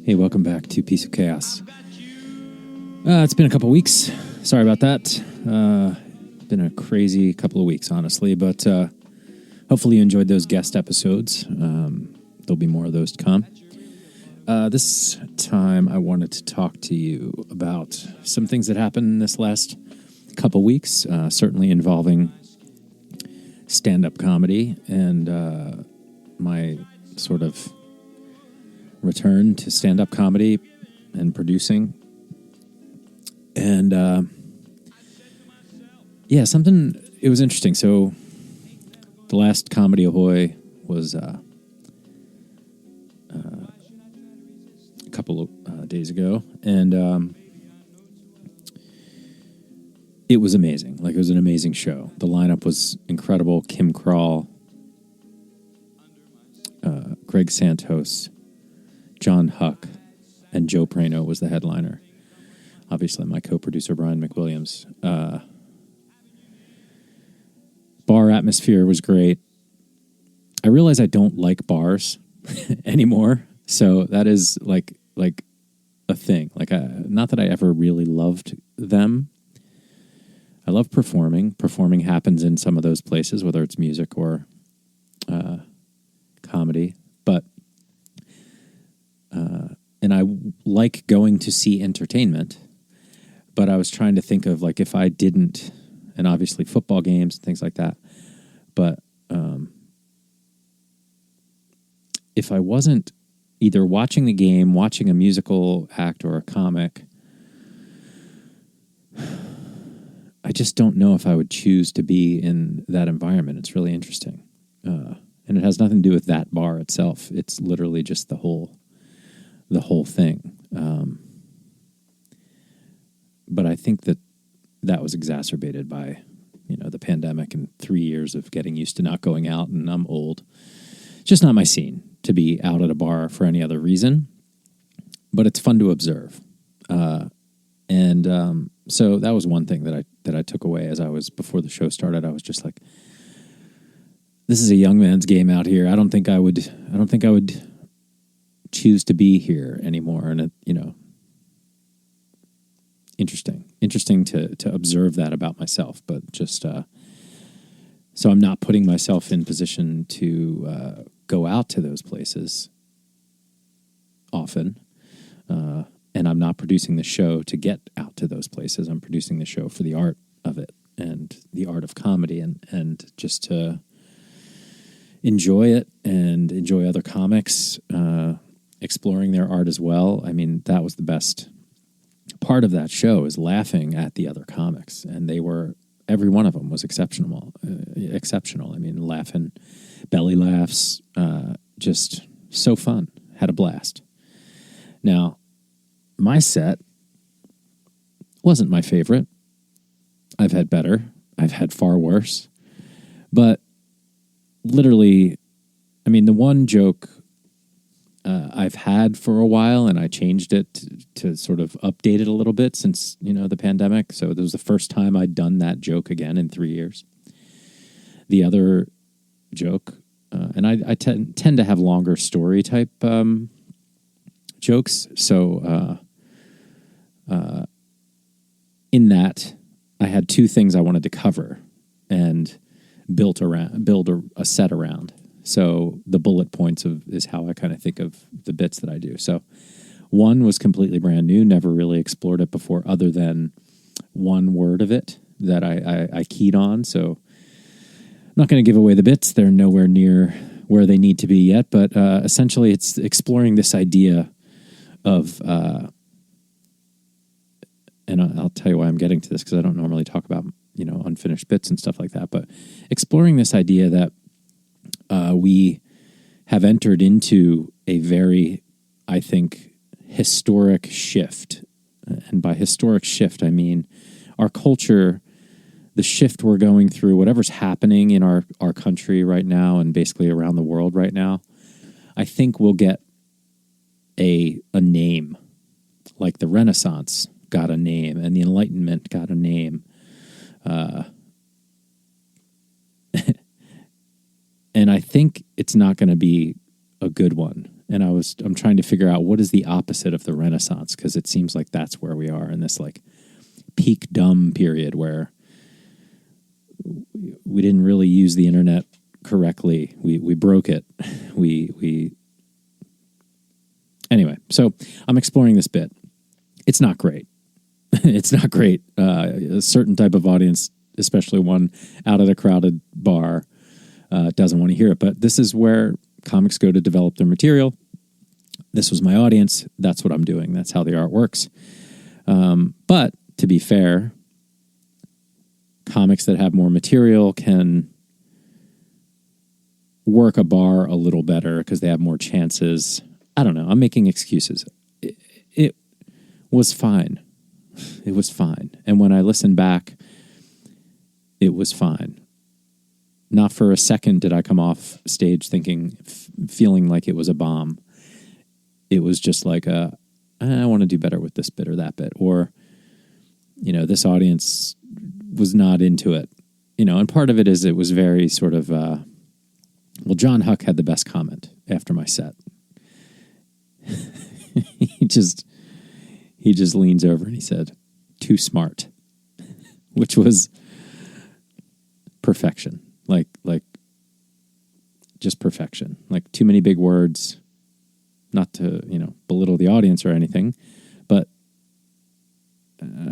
Hey, welcome back to Piece of Chaos. It's been a couple weeks. Sorry about that. Been a crazy couple of weeks, honestly, but hopefully you enjoyed those guest episodes. There'll be more of those to come. This time I wanted to talk to you about some things that happened this last couple weeks, certainly involving stand-up comedy and my sort of return to stand-up comedy and producing. And it was interesting. So the last Comedy Ahoy was a couple of days ago, and it was amazing. Like, it was an amazing show. The lineup was incredible. Kim Crawl, Greg Santos, John Huck, and Joe Prano was the headliner. Obviously, my co-producer, Brian McWilliams. Bar atmosphere was great. I realize I don't like bars anymore, so that is like a thing. Not that I ever really loved them. I love performing. Performing happens in some of those places, whether it's music or comedy. But and I like going to see entertainment. But I was trying to think of, like, if I didn't, and obviously football games and things like that, but if I wasn't either watching the game, watching a musical act or a comic, I just don't know if I would choose to be in that environment. It's really interesting. And it has nothing to do with that bar itself. It's literally just the whole thing. But I think that was exacerbated by, the pandemic and 3 years of getting used to not going out, and I'm old. It's just not my scene to be out at a bar for any other reason. But it's fun to observe. So that was one thing that I took away before the show started. I was just like, this is a young man's game out here. I don't think I would choose to be here anymore. And interesting to observe that about myself, but just so I'm not putting myself in position to go out to those places often, and I'm not producing the show to get out to those places. I'm producing the show for the art of it and the art of comedy, and just to enjoy it and enjoy other comics exploring their art as well. I mean, that was the best part of that show, is laughing at the other comics, and every one of them was exceptional. I mean, laughing, belly laughs, just so fun. Had a blast. Now, my set wasn't my favorite. I've had better. I've had far worse. But literally, I mean, the one joke I've had for a while, and I changed it to sort of update it a little bit since, the pandemic. So it was the first time I'd done that joke again in 3 years. The other joke, and I tend to have longer story type jokes. So in that, I had two things I wanted to cover and build a set around. So the bullet points is how I kind of think of the bits that I do. So one was completely brand new, never really explored it before, other than one word of it that I keyed on. So I'm not going to give away the bits. They're nowhere near where they need to be yet. But essentially, it's exploring this idea of, and I'll tell you why I'm getting to this, because I don't normally talk about, unfinished bits and stuff like that. But exploring this idea that we have entered into a very, I think, historic shift. And by historic shift, I mean our culture, the shift we're going through, whatever's happening in our country right now and basically around the world right now, I think we'll get a name. Like the Renaissance got a name and the Enlightenment got a name. And I think it's not going to be a good one. And I'm trying to figure out what is the opposite of the Renaissance, because it seems like that's where we are in this like peak dumb period where we didn't really use the internet correctly. We broke it. Anyway, so I'm exploring this bit. It's not great. It's not great. A certain type of audience, especially one out at a crowded bar, doesn't want to hear it. But this is where comics go to develop their material. This was my audience. That's what I'm doing. That's how the art works. But to be fair, comics that have more material can work a bar a little better because they have more chances. I don't know. I'm making excuses. It was fine. It was fine. And when I listened back, it was fine. Not for a second did I come off stage feeling like it was a bomb. It was just like I want to do better with this bit or that bit. Or, this audience was not into it. And part of it is it was very sort of, John Huck had the best comment after my set. He just leans over and he said, "Too smart," which was perfection. Like just perfection. Like too many big words, not to, belittle the audience or anything, but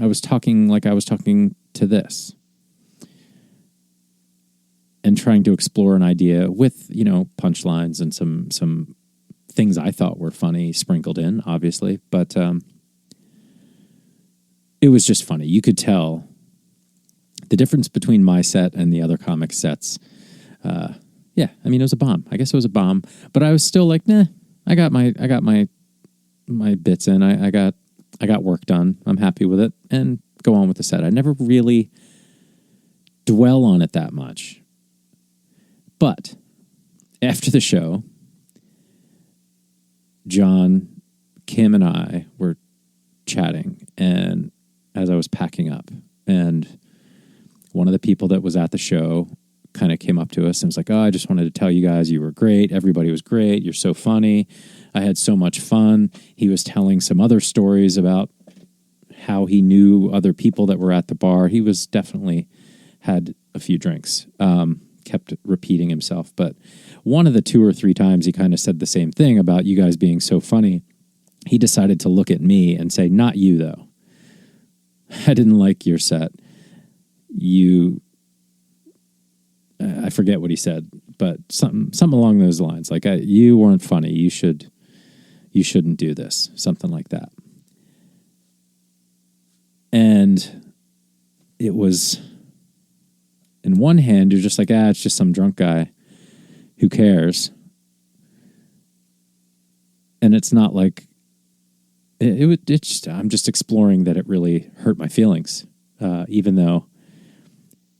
I was talking like I was talking to this and trying to explore an idea with, punchlines and some things I thought were funny sprinkled in, obviously, but it was just funny. You could tell the difference between my set and the other comic sets. It was a bomb. I guess it was a bomb, but I was still like, nah, I got my bits in. I got work done. I'm happy with it and go on with the set. I never really dwell on it that much. But after the show, John, Kim, and I were chatting, and as I was packing up, and one of the people that was at the show kind of came up to us and was like, "Oh, I just wanted to tell you guys you were great. Everybody was great. You're so funny. I had so much fun." He was telling some other stories about how he knew other people that were at the bar. He was definitely had a few drinks, kept repeating himself. But one of the 2 or 3 times he kind of said the same thing about you guys being so funny. He decided to look at me and say, "Not you, though. I didn't like your set. I forget what he said, but something along those lines. Like, you weren't funny. You shouldn't do this." Something like that. And it was, in one hand, you're just like, it's just some drunk guy. Who cares? And it's not like, I'm just exploring that it really hurt my feelings. Even though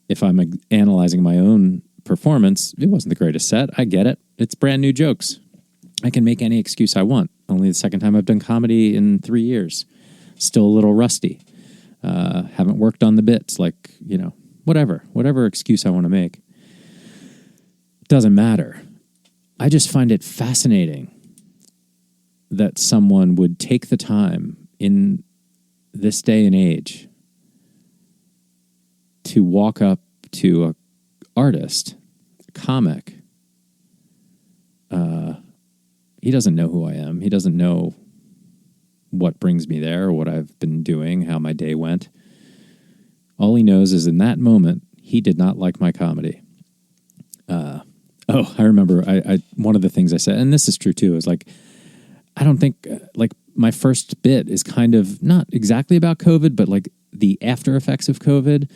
if I'm analyzing my own performance, it wasn't the greatest set. I get it. It's brand new jokes. I can make any excuse I want. Only the second time I've done comedy in 3 years. Still a little rusty. Haven't worked on the bits. Like, whatever excuse I want to make. Doesn't matter. I just find it fascinating that someone would take the time in this day and age to walk up to an artist, a comic. He doesn't know who I am. He doesn't know what brings me there or what I've been doing, how my day went. All he knows is in that moment, he did not like my comedy. I remember one of the things I said, and this is true too, is like, I don't think, my first bit is kind of not exactly about COVID, but like the after effects of COVID.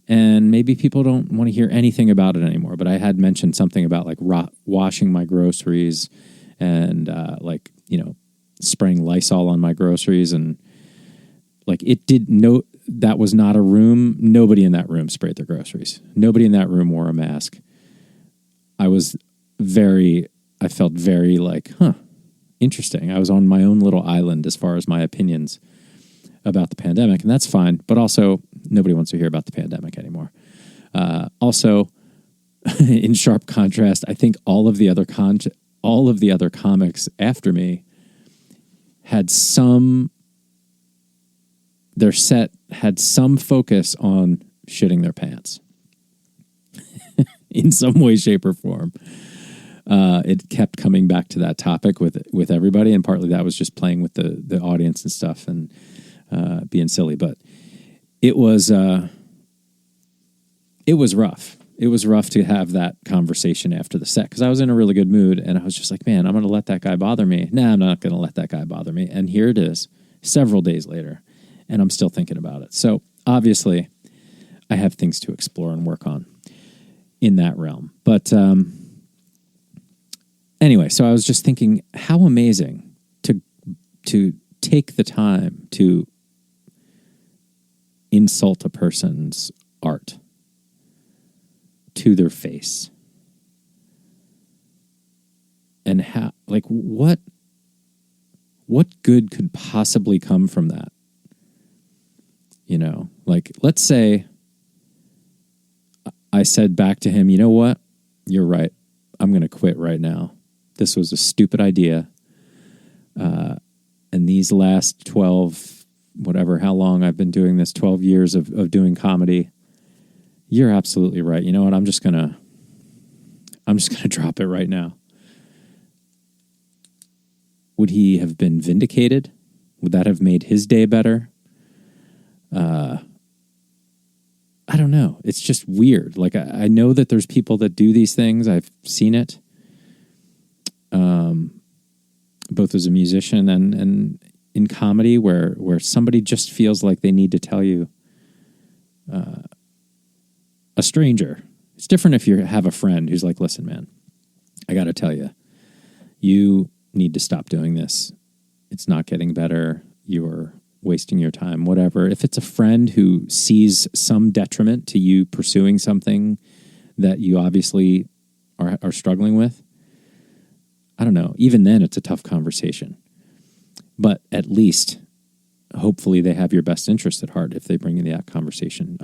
And maybe people don't want to hear anything about it anymore. But I had mentioned something about like washing my groceries and spraying Lysol on my groceries. And like that was not a room. Nobody in that room sprayed their groceries. Nobody in that room wore a mask. I felt very like, interesting. I was on my own little island as far as my opinions about the pandemic, and that's fine. But also, nobody wants to hear about the pandemic anymore. Also, in sharp contrast, I think all all of the other comics after me their set had some focus on shitting their pants in some way, shape, or form. It kept coming back to that topic with everybody, and partly that was just playing with the audience and stuff and being silly. But it was rough. It was rough to have that conversation after the set because I was in a really good mood, and I was just like, man, I'm going to let that guy bother me. Nah, I'm not going to let that guy bother me. And here it is, several days later, and I'm still thinking about it. So obviously, I have things to explore and work on in that realm. But anyway, so I was just thinking how amazing to take the time to insult a person's art to their face. And how, like, what good could possibly come from that? You know, like, let's say I said back to him, you know what? You're right. I'm going to quit right now. This was a stupid idea. And these last 12, whatever, how long I've been doing this, 12 years of doing comedy, you're absolutely right. You know what? I'm just going to drop it right now. Would he have been vindicated? Would that have made his day better? I don't know. It's just weird. Like, I know that there's people that do these things. I've seen it. Both as a musician and in comedy where somebody just feels like they need to tell you, a stranger. It's different if you have a friend who's like, listen, man, I got to tell you, you need to stop doing this. It's not getting better. You're wasting your time, whatever. If it's a friend who sees some detriment to you pursuing something that you obviously are struggling with, I don't know. Even then, it's a tough conversation. But at least, hopefully, they have your best interest at heart if they bring in that conversation.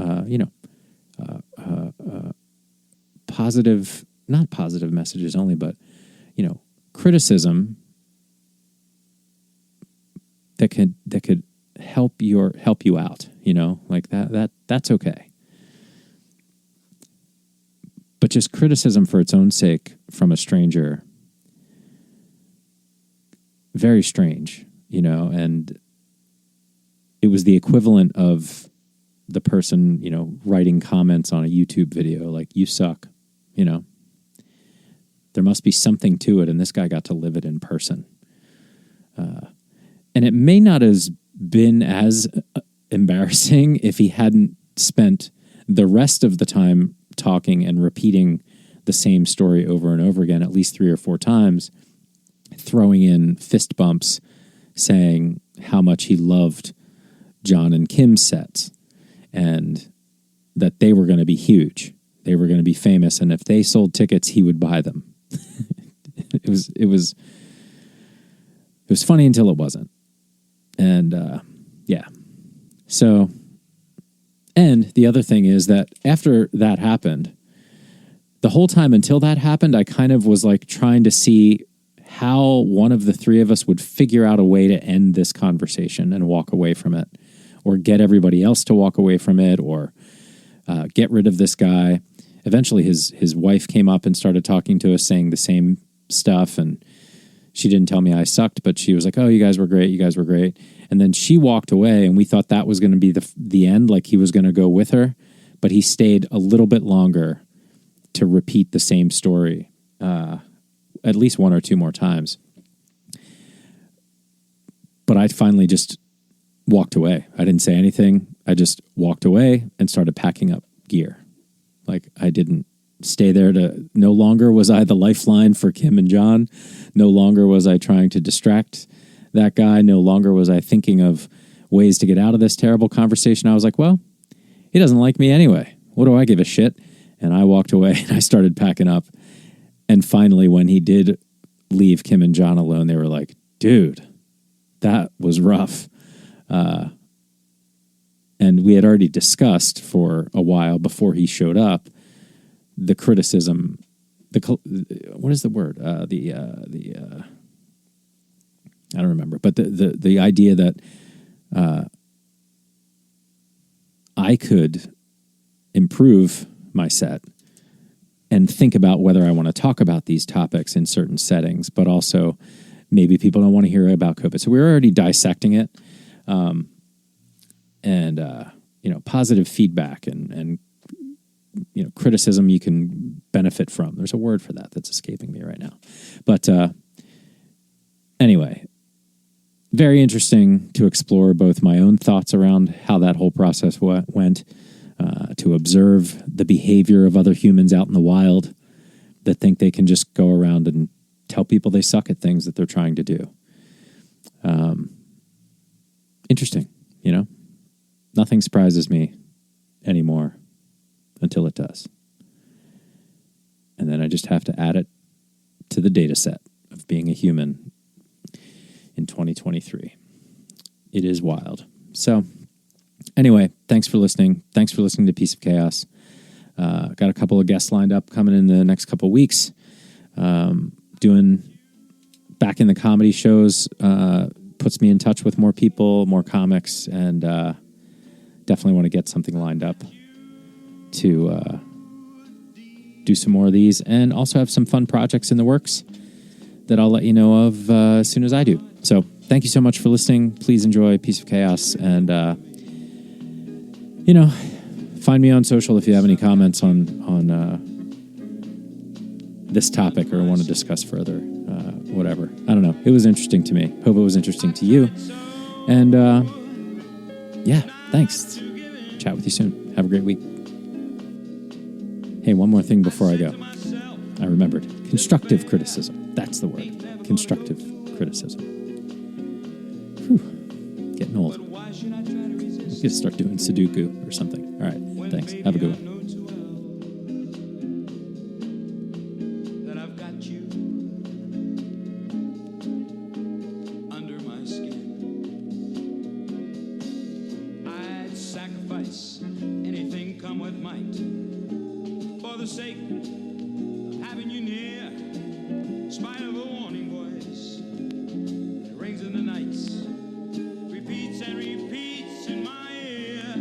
Positive, not positive messages only, but, criticism that could help you out, like that's okay. But just criticism for its own sake from a stranger, very strange, and it was the equivalent of the person, writing comments on a YouTube video like, you suck, There must be something to it, and this guy got to live it in person. And it may not have been as embarrassing if he hadn't spent the rest of the time talking and repeating the same story over and over again, at least 3 or 4 times, throwing in fist bumps, saying how much he loved John and Kim's sets, and that they were going to be huge. They were going to be famous, and if they sold tickets, he would buy them. It was funny until it wasn't. And, yeah. So, and the other thing is that after that happened, the whole time until that happened, I kind of was like trying to see how one of the 3 of us would figure out a way to end this conversation and walk away from it, or get everybody else to walk away from it, or get rid of this guy. Eventually his wife came up and started talking to us, saying the same stuff, and she didn't tell me I sucked, but she was like, oh, you guys were great. And then she walked away, and we thought that was going to be the end, like he was going to go with her, but he stayed a little bit longer to repeat the same story, at least 1 or 2 more times. But I finally just walked away. I didn't say anything. I just walked away and started packing up gear. Like, I didn't stay there no longer was I the lifeline for Kim and John. No longer was I trying to distract that guy. No longer was I thinking of ways to get out of this terrible conversation. I was like, well, he doesn't like me anyway. What do I give a shit? And I walked away and I started packing up. And finally, when he did leave Kim and John alone, they were like, dude, that was rough. And we had already discussed for a while before he showed up the criticism what is the word? I don't remember, but the idea that I could improve my set and think about whether I want to talk about these topics in certain settings, but also maybe people don't want to hear about COVID. So we're already dissecting it, positive feedback and criticism you can benefit from. There's a word for that that's escaping me right now, but anyway. Very interesting to explore both my own thoughts around how that whole process went, to observe the behavior of other humans out in the wild that think they can just go around and tell people they suck at things that they're trying to do. Interesting, Nothing surprises me anymore until it does. And then I just have to add it to the data set of being a human in 2023. It is wild. So anyway, thanks for listening. Thanks for listening to Piece of Chaos. Got a couple of guests lined up coming in the next couple of weeks. Doing back in the comedy shows puts me in touch with more people, more comics, and definitely want to get something lined up to do some more of these, and also have some fun projects in the works that I'll let you know of as soon as I do. So thank you so much for listening. Please enjoy Piece of Chaos. And, find me on social if you have any comments on this topic or want to discuss further. Whatever. I don't know. It was interesting to me. Hope it was interesting to you. And, thanks. Chat with you soon. Have a great week. Hey, one more thing before I go. I remembered. Constructive criticism. That's the word. Constructive criticism. Whew. Getting old. I'm going to start doing Sudoku or something. All right. Thanks. Have a good one. Anything come what might, for the sake of having you near, in spite of a warning voice that rings in the nights, repeats and repeats in my ear.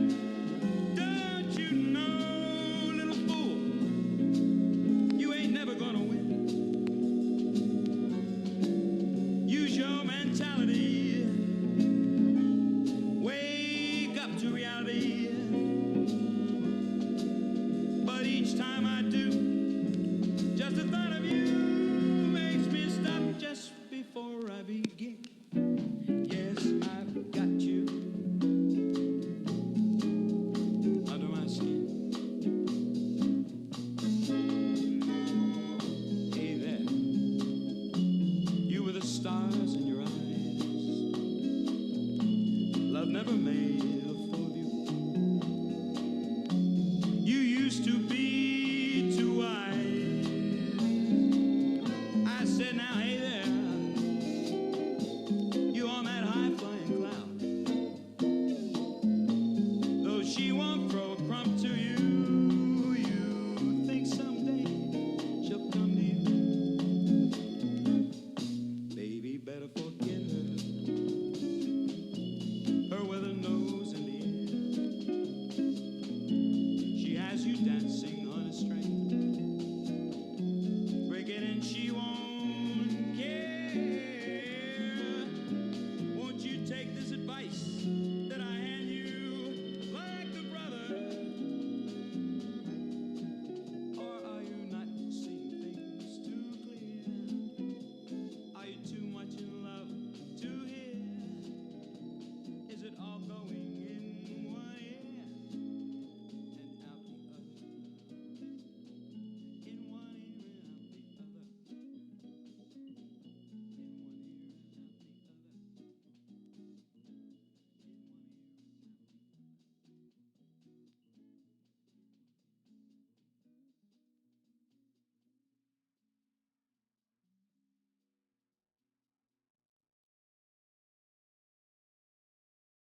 Don't you know, little fool, you ain't never gonna win. Use your mentality, wake up to reality. But each time I do, just the thought of you makes me stop just before I begin. Yes, I've got you under my skin. Hey there, you with the stars in your eyes. Love never made